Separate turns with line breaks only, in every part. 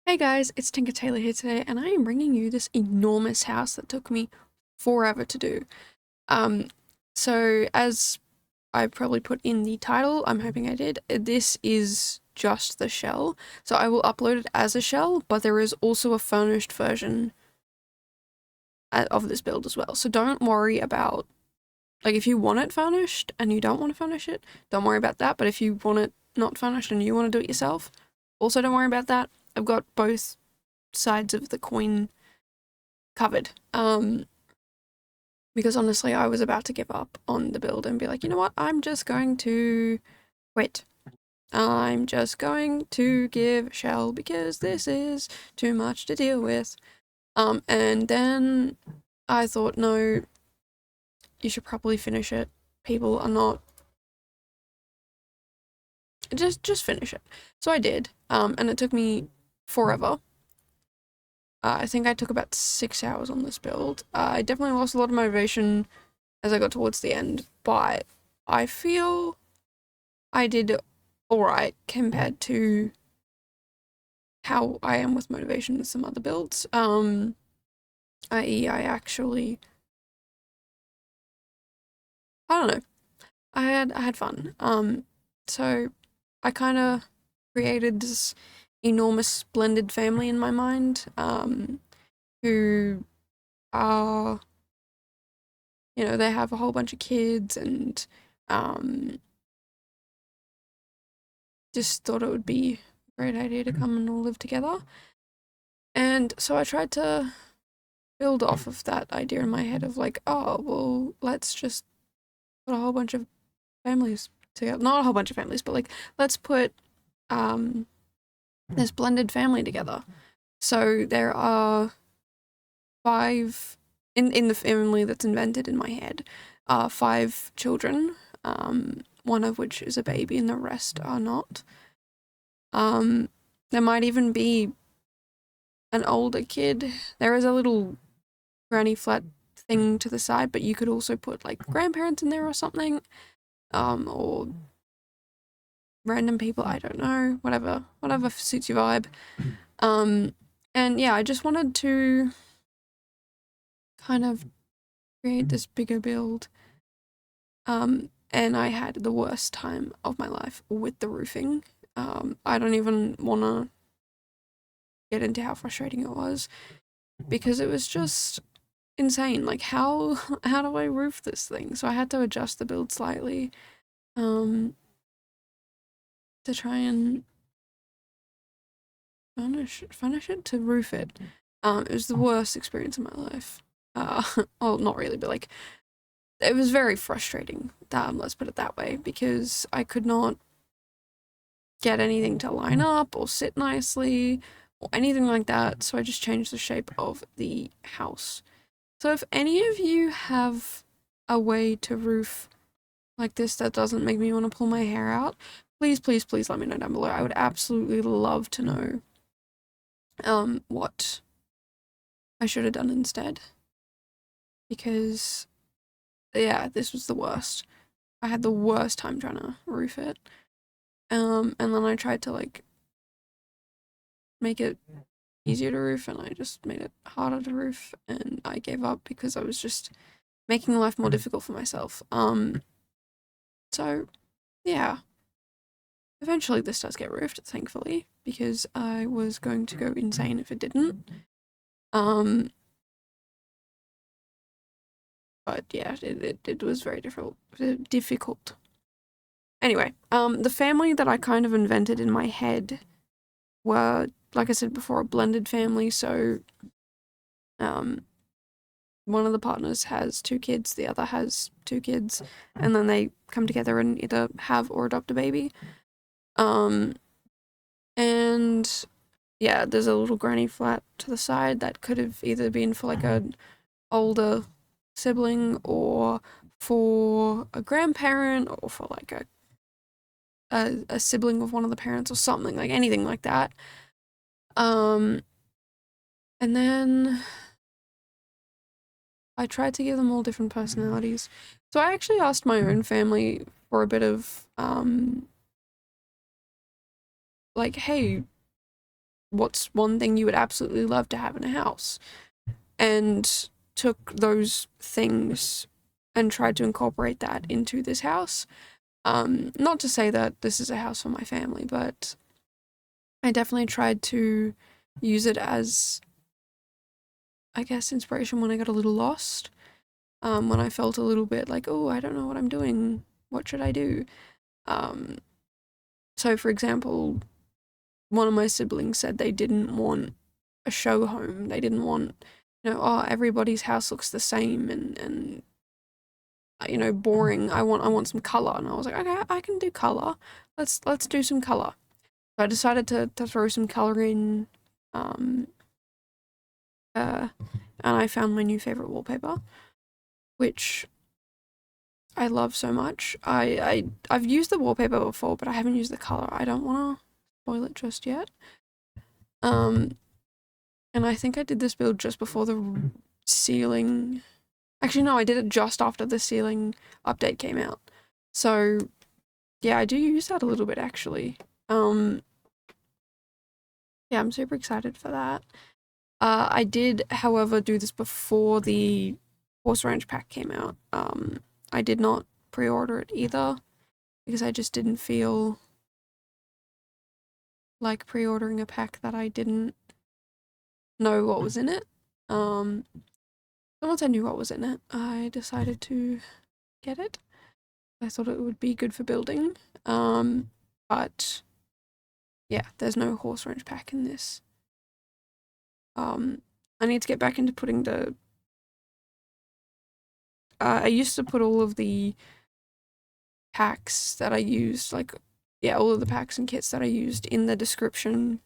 Hey guys, it's Tinker Taylor here today, and I am bringing you this enormous house that took me forever to do. Um, so as I probably put in the title, I'm hoping I did, this is just the shell. So I will upload it as a shell, but there is also a furnished version of this build as well. So don't worry about, like, if you want it furnished and you don't want to furnish it, don't worry about that. But if you want it not furnished and you want to do it yourself, also don't worry about that. I've got both sides of the coin covered. Because honestly, I was about to give up on the build and be like, you know what, I'm just going to quit. I'm just going to give shell because this is too much to deal with. And then I thought, no, you should probably finish it. People are not just finish it. So I did. And it took me forever. I think I took about 6 hours on this build. I definitely lost a lot of motivation as I got towards the end, but I feel I did alright compared to how I am with motivation with some other builds. I.e. I actually, I don't know, I had fun. So I kind of created this enormous blended family in my mind, who are, they have a whole bunch of kids and, just thought it would be a great idea to come and all live together. And so I tried to build off of that idea in my head of like, oh, well, let's just put a whole bunch of families together. Not a whole bunch of families, but like, let's put this blended family together. So there are 5 in the family that's invented in my head are 5 children, one of which is a baby and the rest are not. There might even be an older kid. There is a little granny flat thing to the side, but you could also put like grandparents in there or something, or random people. I don't know, whatever suits your vibe. And yeah, I just wanted to kind of create this bigger build. And I had the worst time of my life with the roofing. I don't even want to get into how frustrating it was because it was just insane. Like how do I roof this thing? So I had to adjust the build slightly, to try and finish it, to roof it. It was the worst experience of my life. Well, not really, but like it was very frustrating. Let's put it that way, because I could not get anything to line up or sit nicely or anything like that. So I just changed the shape of the house. So if any of you have a way to roof like this that doesn't make me want to pull my hair out, please, please, please let me know down below. I would absolutely love to know what I should have done instead. Because yeah, this was the worst. I had the worst time trying to roof it. And then I tried to like make it easier to roof and I just made it harder to roof and I gave up because I was just making life more difficult for myself. So yeah. Eventually this does get roofed, thankfully, because I was going to go insane if it didn't. But yeah, it was very difficult. Anyway, the family that I kind of invented in my head were, like I said before, a blended family. So, one of the partners has 2 kids, the other has 2 kids, and then they come together and either have or adopt a baby. And yeah, there's a little granny flat to the side that could have either been for like an older sibling or for a grandparent or for like a sibling of one of the parents or something, like anything like that. And then I tried to give them all different personalities. So I actually asked my own family for a bit of like, hey, what's one thing you would absolutely love to have in a house, and took those things and tried to incorporate that into this house. Not to say that this is a house for my family, but I definitely tried to use it as, I guess, inspiration when I got a little lost. When I felt a little bit like, oh, I don't know what I'm doing. What should I do? So for example, one of my siblings said they didn't want a show home. They didn't want, oh, everybody's house looks the same and boring. I want some color. And I was like, okay, I can do color. Let's do some color. So I decided to throw some color in, and I found my new favorite wallpaper, which I love so much. I've used the wallpaper before, but I haven't used the color. I don't want to spoil it just yet. And I think I did this build just before the ceiling. Actually, no, I did it just after the ceiling update came out. So, yeah, I do use that a little bit, actually. Yeah, I'm super excited for that. I did, however, do this before the Horse Ranch pack came out. I did not pre-order it either, because I just didn't feel like pre-ordering a pack that I didn't know what was in it. But once I knew what was in it, I decided to get it. I thought it would be good for building. But yeah, there's no Horse Ranch pack in this. I need to get back into putting the I used to put all of the packs that I used, like, yeah, all of the packs and kits that I used in the description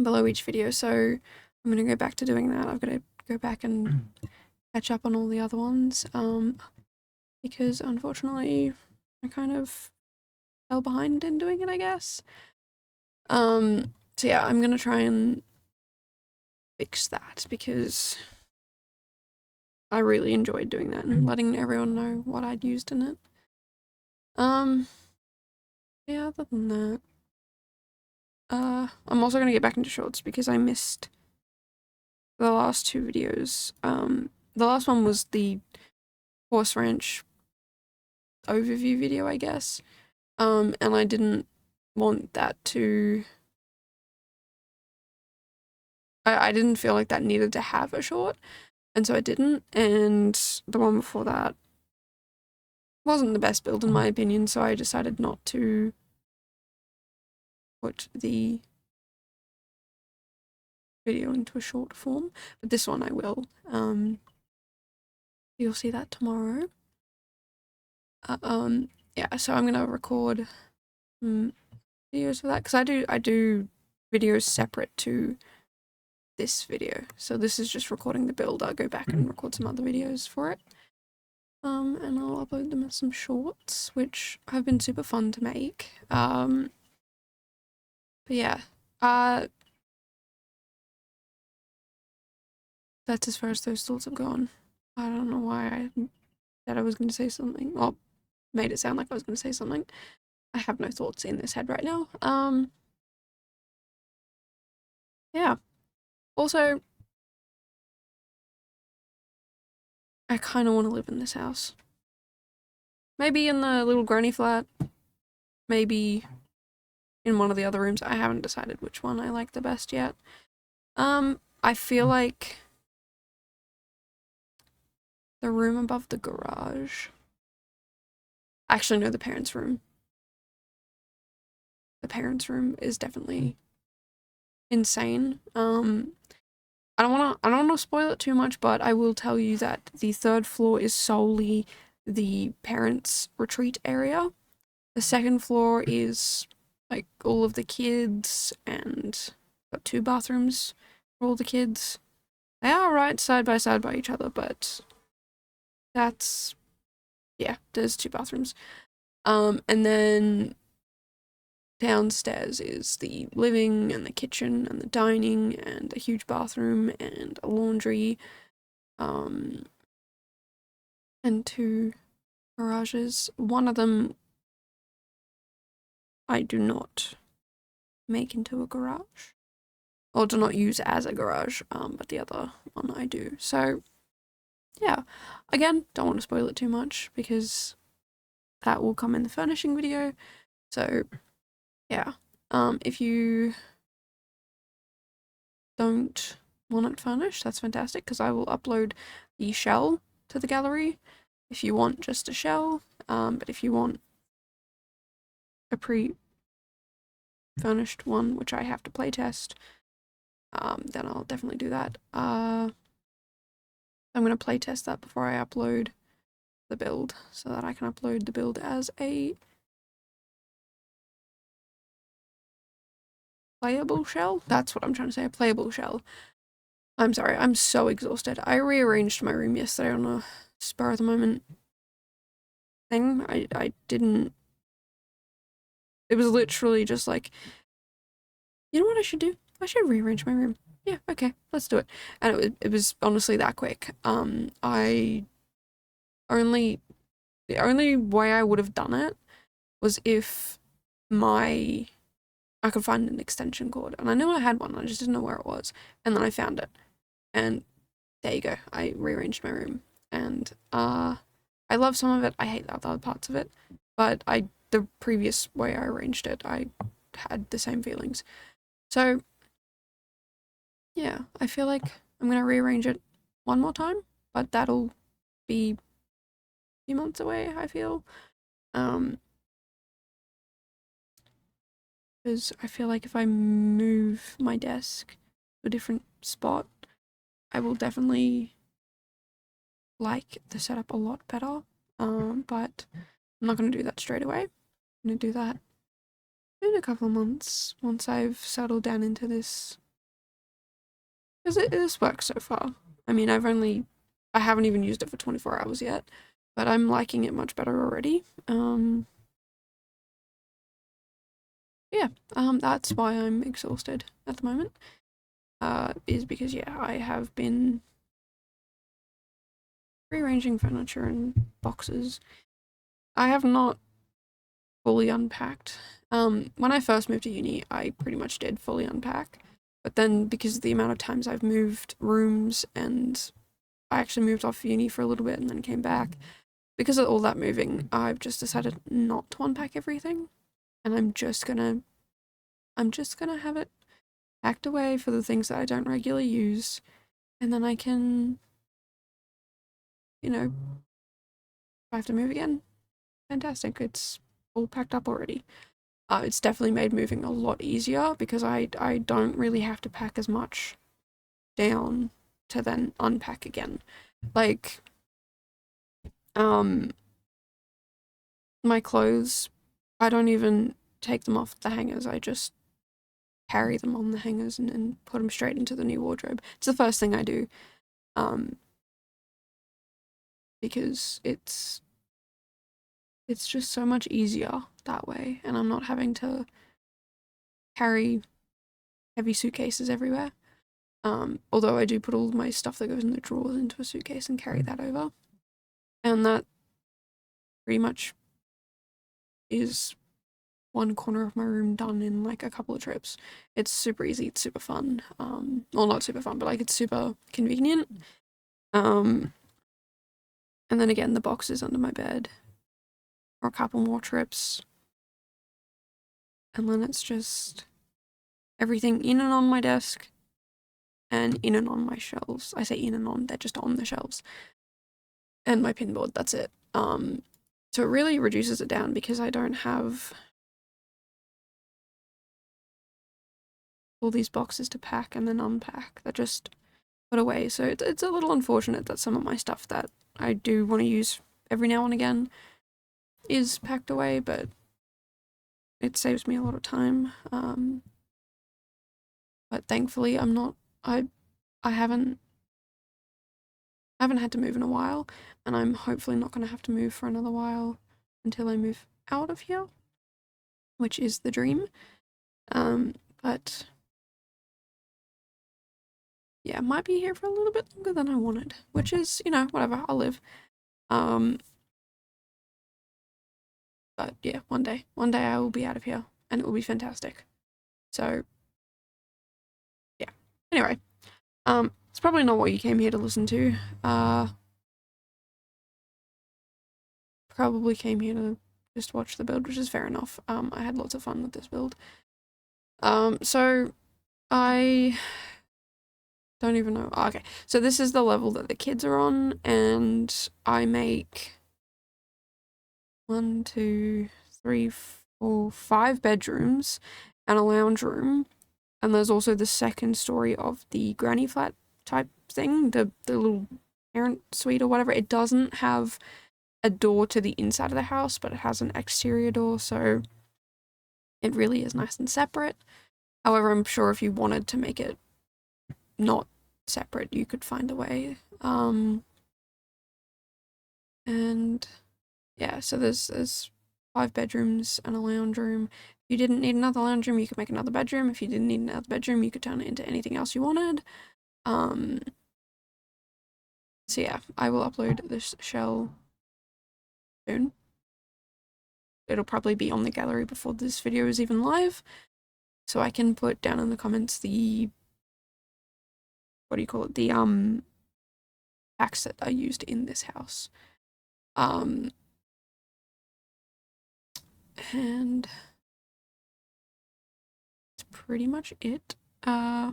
below each video, so I'm gonna go back to doing that. I've got to go back and catch up on all the other ones, because unfortunately I kind of fell behind in doing it, I guess. So yeah, I'm gonna try and fix that, because I really enjoyed doing that and letting everyone know what I'd used in it. Yeah, other than that, I'm also gonna get back into shorts because I missed the last two videos. The last one was the Horse Ranch overview video, I guess. And I didn't want that to... I didn't feel like that needed to have a short, and so I didn't, and the one before that wasn't the best build in my opinion, so I decided not to put the video into a short form, but this one I will. You'll see that tomorrow. Yeah, so I'm gonna record videos for that, because I do videos separate to this video. So this is just recording the build. I'll go back and record some other videos for it. And I'll upload them as some shorts, which have been super fun to make. But yeah, that's as far as those thoughts have gone. I don't know why I said I was going to say something. Well, made it sound like I was going to say something. I have no thoughts in this head right now. Yeah. Also, I kind of want to live in this house. Maybe in the little granny flat. Maybe in one of the other rooms. I haven't decided which one I like the best yet. I feel like the room above the garage. Actually, no, the parents' room. The parents' room is definitely insane. I don't want to spoil it too much, but I will tell you that the third floor is solely the parents' retreat area. The second floor is like all of the kids, and got 2 bathrooms for all the kids. They are right side by side by each other, but that's, yeah, there's 2 bathrooms. And then downstairs is the living and the kitchen and the dining and a huge bathroom and a laundry, and 2 garages. One of them I do not make into a garage. or to not use as a garage, but the other one I do. So yeah, again, don't want to spoil it too much because that will come in the furnishing video. So yeah, if you don't want it furnished, that's fantastic, because I will upload the shell to the gallery if you want just a shell, but if you want a pre-furnished one, which I have to playtest, then I'll definitely do that. I'm going to playtest that before I upload the build, so that I can upload the build as a playable shell. That's what I'm trying to say, a playable shell. I'm sorry, I'm so exhausted. I rearranged my room yesterday on a spur of the moment thing. I didn't, it was literally just like, you know what I should do? I should rearrange my room. Yeah, okay, let's do it. And it was honestly that quick. The only way I would have done it was if I could find an extension cord. And I knew I had one, I just didn't know where it was. And then I found it. And there you go. I rearranged my room. And I love some of it. I hate the other parts of it. But the previous way I arranged it, I had the same feelings. So yeah, I feel like I'm gonna rearrange it one more time, but that'll be a few months away, I feel. Because I feel like if I move my desk to a different spot, I will definitely like the setup a lot better. But I'm not gonna do that straight away. I'm gonna do that in a couple of months once I've settled down into this. Because this works so far. I mean, I haven't even used it for 24 hours yet, but I'm liking it much better already. Yeah, that's why I'm exhausted at the moment. Is because, yeah, I have been rearranging furniture and boxes. I have not fully unpacked. When I first moved to uni, I pretty much did fully unpack, but then because of the amount of times I've moved rooms, and I actually moved off uni for a little bit and then came back, because of all that moving, I've just decided not to unpack everything, and I'm just gonna have it packed away for the things that I don't regularly use, and then I can, you know, if I have to move again, fantastic, it's all packed up already. It's definitely made moving a lot easier because I don't really have to pack as much down to then unpack again. Like, my clothes, I don't even take them off the hangers, I just carry them on the hangers and put them straight into the new wardrobe. It's the first thing I do, because it's just so much easier that way, and I'm not having to carry heavy suitcases everywhere. Although I do put all of my stuff that goes in the drawers into a suitcase and carry that over. And that pretty much is one corner of my room done in like a couple of trips. It's super easy, it's super fun. Well, not super fun, but like it's super convenient. And then again, the boxes under my bed for a couple more trips. And then it's just everything in and on my desk and in and on my shelves. I say in and on, they're just on the shelves. And my pinboard, that's it. So it really reduces it down because I don't have all these boxes to pack and then unpack. They're just put away. So it's a little unfortunate that some of my stuff that I do want to use every now and again is packed away, but it saves me a lot of time. But thankfully I haven't had to move in a while, and I'm hopefully not going to have to move for another while until I move out of here, which is the dream. But yeah, might be here for a little bit longer than I wanted, which is, you know, whatever, I'll live. But yeah, one day I will be out of here, and it will be fantastic. So yeah, Anyway, it's probably not what you came here to listen to. Probably came here to just watch the build, which is fair enough. I had lots of fun with this build. So I don't even know. Oh, okay, so this is the level that the kids are on, and I make 1, 2, 3, 4, 5 bedrooms and a lounge room, and there's also the second story of the granny flat type thing, the little parent suite or whatever. It doesn't have a door to the inside of the house, but it has an exterior door, so it really is nice and separate. However, I'm sure if you wanted to make it not separate, you could find a way. And yeah, so there's 5 bedrooms and a lounge room. If you didn't need another lounge room, you could make another bedroom. If you didn't need another bedroom, you could turn it into anything else you wanted. So yeah, I will upload this shell soon. It'll probably be on the gallery before this video is even live, so I can put down in the comments the, what do you call it, the packs that I used in this house. And that's pretty much it. I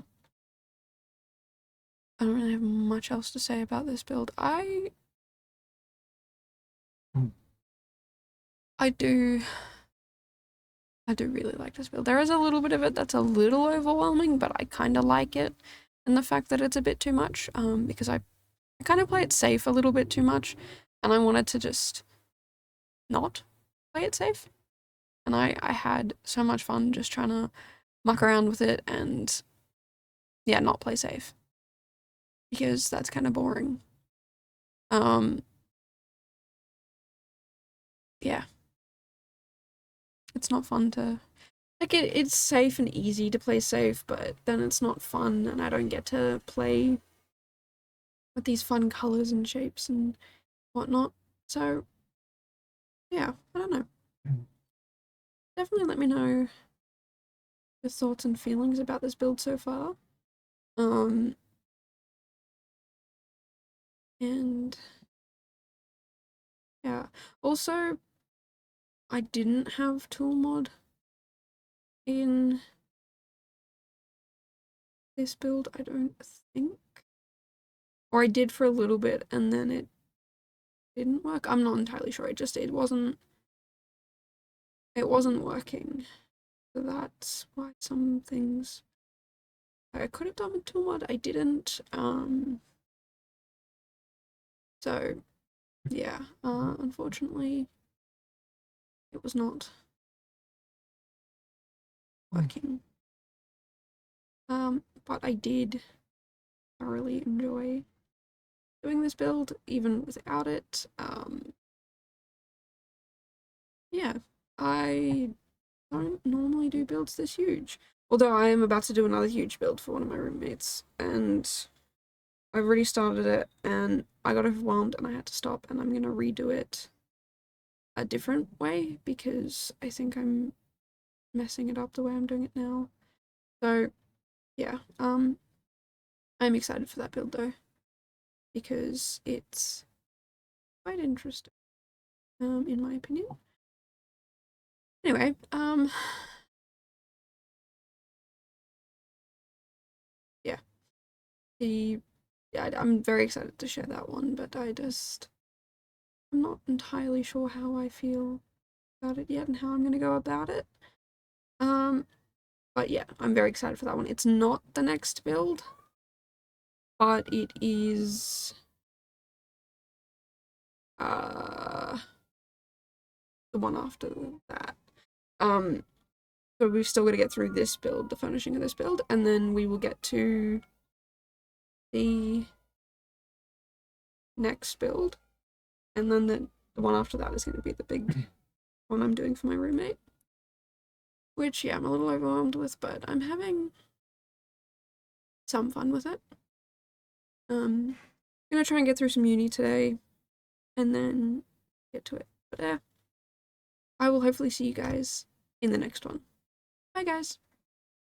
don't really have much else to say about this build. I do really like this build. There is a little bit of it that's a little overwhelming, but I kind of like it, and the fact that it's a bit too much, because I kind of play it safe a little bit too much, and I wanted to just not play it safe. And I had so much fun just trying to muck around with it and, yeah, not play safe, because that's kind of boring. Yeah. It's not fun to, like, it's safe and easy to play safe, but then it's not fun, and I don't get to play with these fun colors and shapes and whatnot. So, yeah, I don't know. Definitely let me know your thoughts and feelings about this build so far. And yeah, also, I didn't have tool mod in this build, I don't think. Or I did for a little bit and then it didn't work. I'm not entirely sure. It wasn't working. So that's why some things I could have done with tool mod, I didn't. So yeah, unfortunately it was not working. But I did thoroughly enjoy doing this build, even without it. Yeah, I don't normally do builds this huge. Although I am about to do another huge build for one of my roommates, and I've already started it, and I got overwhelmed and I had to stop, and I'm gonna redo it a different way because I think I'm messing it up the way I'm doing it now. So yeah, I'm excited for that build though, because it's quite interesting, in my opinion. Anyway, yeah, I'm very excited to share that one, but I'm not entirely sure how I feel about it yet and how I'm gonna go about it. But yeah, I'm very excited for that one. It's not the next build, but it is the one after that. So we've still got to get through this build, the furnishing of this build, and then we will get to the next build, and then the one after that is going to be the big one I'm doing for my roommate, which, yeah, I'm a little overwhelmed with, but I'm having some fun with it. I'm gonna try and get through some uni today, and then get to it. But I will hopefully see you guys in the next one. Bye, guys.